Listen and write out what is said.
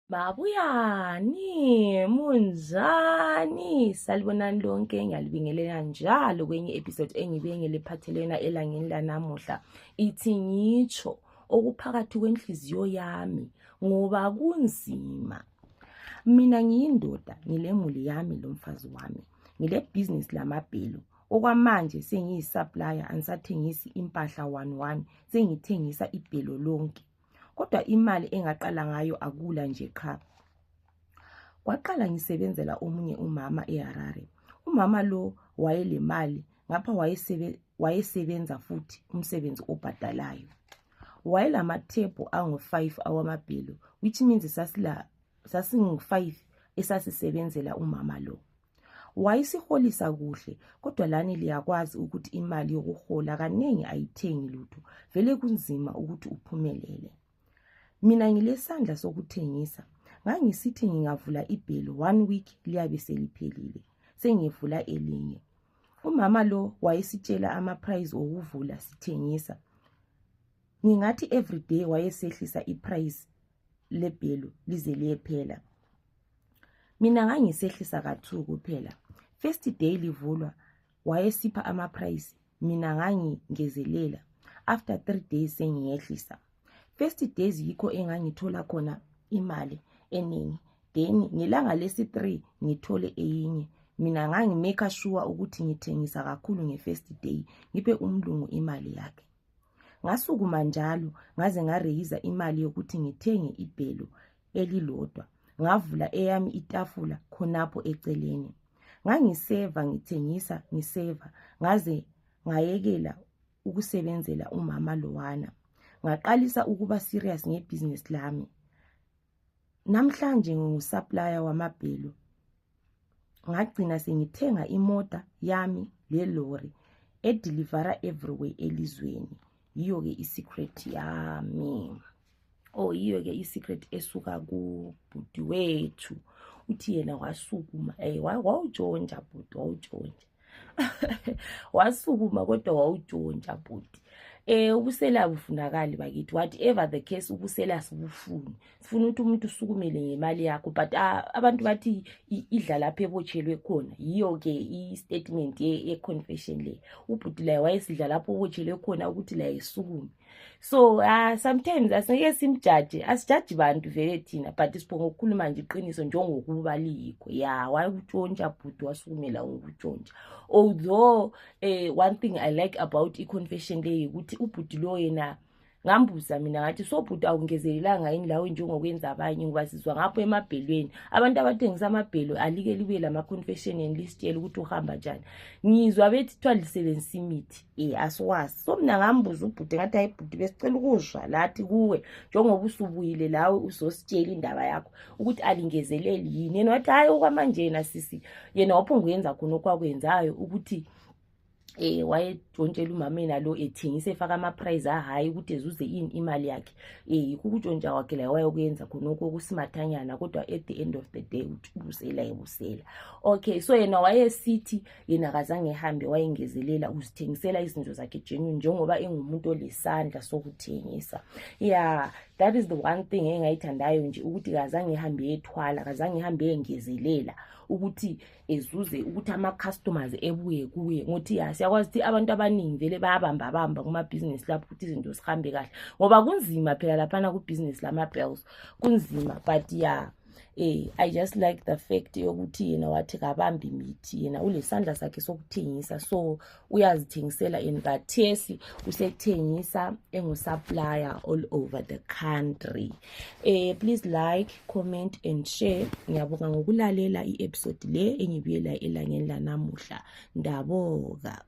Mabuyani, munjani? Salibonani lonke, ngiyalibingelela njalo kwenye episode engibengele phathelena elangeni lanamuhla. Ithi ngitsho okuphakathi kwenhliziyo yami ngoba kunzima. Mina ngiyindoda, ngilemuli yami lomfazi wami. Ngile business lamabhelu. Okwamanje sengiyisupplier, angisathengisi impahla 1-1, sengithengisa ibhelo lonke. Kodwa imali engaqala ngayo akula nje cha. Kwaqala ngisebenzela omunye umama eHarare. Umama lo wayele mali, ngapha wayesebenza futhi umsebenzi obhadalayo. Wayelamathebhu angu-5 awamabhelu, which means sasingu-5 esasisebenzela umama lo. Wayesiholisa kuhle, kodwa lani liyakwazi ukuthi imali yokuhola kanengi ayithengi lutho, vele kunzima ukuthi uphumelele. Mina ngilesandla sokuthengisa. Ngangisithi ngingavula ibhelu 1 week liyabe seliphelile, sengivula elinye. Umama lo wayesitshela ama-price okuvula sithengisa. Ngingathi everyday wayesehlisa i-price lebhelu lize liyephela. Mina ngangisehlisa ka2 kuphela. First day livulwa wayesipha ama-price, mina ngangingezelela. After 3 days sengiyehlisa. First days yikho engangithola khona imali eningi. Then ngelanga lesi3 ngithole eyinye. Mina ngangimake sure ukuthi ngithengisa kakhulu nge-first day, ngiphe umlungu imali yakhe. Ngasukuma njalo ngaze ngareyiza imali yokuthi ngithenge ibhelu elilodwa. Ngavula eyami itafula khonapho eceleni. Ngangiseva ngithengisa ngiseva ngaze ngayekela ukusebenzela umama lowana. Ngaqalisa ukuba serious ngebusiness lami. Namhlanje ngingusupplier wamabhelu. Ngagcina sengithenga imota yami lelori edelivera everywhere elizweni. Yiyo ke isecret yami. Yiyo ke isecret esuka kubhuti wethu. Uthi yena wasukuma, wawujonja bhuti, wawujonja. Wasukuma kodwa wawujonja bhuti. Ubusela bufunakali bakithi, whatever the case ubusela sibufuni. Sifuna ukuthi umuntu usukumele ngemali yakho, but abantu bathi idla lapha ebotshelwe khona. Yiyo ke i-statement ye-confession le. Ubhuti la wayesidla lapho obotshelwe khona ukuthi la isukume. So sometimes asike simjudge, asijudge bantu vele thina, but sibonga ukukhuluma nje iqiniso njengokuba liyikho. Wayutshontsha bhuti wasukumela ngokutshontsha. Although one thing I like about i-confession le ukuthi ubhuti lo yena ngambuza mina ngathi so bhuti awungezelelanga yini lawe njengokwenza abanye ngoba sizwa ngapho emabhelweni abantu abathengisa amabhelo alike libe lama confession lisitshela ukuthi uhamba njani. Ngizwa bethi thwa lisebenzisa imithi aswazi. So mina ngambuza ubhuti ngathi hayi bhuti besicela ukuzwa lathi kuwe njengoba usubuyile lawe uzositshela indaba yakho ukuthi alingezeleli yini. Yena wathi hayi okwamanje yena sisi yena waphonga uyenza khona okwakwenzayo ukuthi wayejontshela umamena lo ethengisa efaka ama-price ahayi ukuthi ezuze yini imali yakhe. Ukutshontsha kwakhe la wayokuyenza khonoko kusimathanyana, kodwa at the end of the day ubusela ebusela. Okay, so yena wayesithi yena kazange ehambe wayengezelela uzithengisela izinto zakhe genuine njengoba engumuntu olesandla sokuthengisa. That is the one thing engayithandayo nje ukuthi kazange ehambe ethwala, kazange ehambe engezelela ukuthi ezuze ukuthi ama-customers ebuye kuye. Ngothi siyakwazi ukuthi abantu abaningi vele bayabamba kuma-business lapho ukuthi izinto sihambe kahle ngoba kunzima phela laphana ku-business lama-bells kunzima. But I just like the fact yokuthi yena wathi kabambi mithi, yena ulesandla sakhe sokuthengisa, so uyazithengisela and kathesi usethengisa engusupplier all over the country. Please like, comment and share. Ngiyabonga ngokulalela i-episode le engibuyela elangeni lanamuhla. Ndaboga.